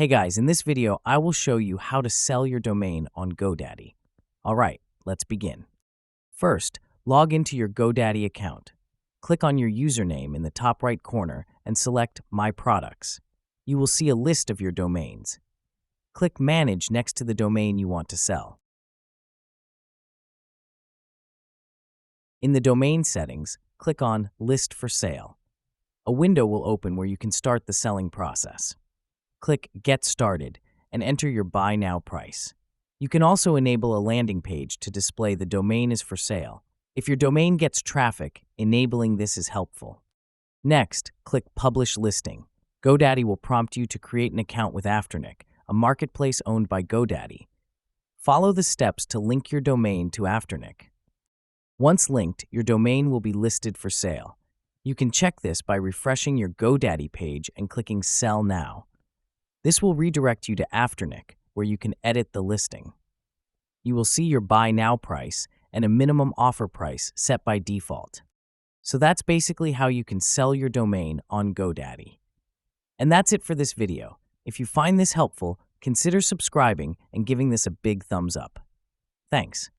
Hey guys, in this video, I will show you how to sell your domain on GoDaddy. All right, let's begin. First, log into your GoDaddy account. Click on your username in the top right corner and select My Products. You will see a list of your domains. Click Manage next to the domain you want to sell. In the domain settings, click on List for Sale. A window will open where you can start the selling process. Click Get Started and enter your Buy Now price. You can also enable a landing page to display the domain is for sale. If your domain gets traffic, enabling this is helpful. Next, click Publish Listing. GoDaddy will prompt you to create an account with Afternic, a marketplace owned by GoDaddy. Follow the steps to link your domain to Afternic. Once linked, your domain will be listed for sale. You can check this by refreshing your GoDaddy page and clicking Sell Now. This will redirect you to Afternic, where you can edit the listing. You will see your Buy Now price and a minimum offer price set by default. So that's basically how you can sell your domain on GoDaddy. And that's it for this video. If you find this helpful, consider subscribing and giving this a big thumbs up. Thanks.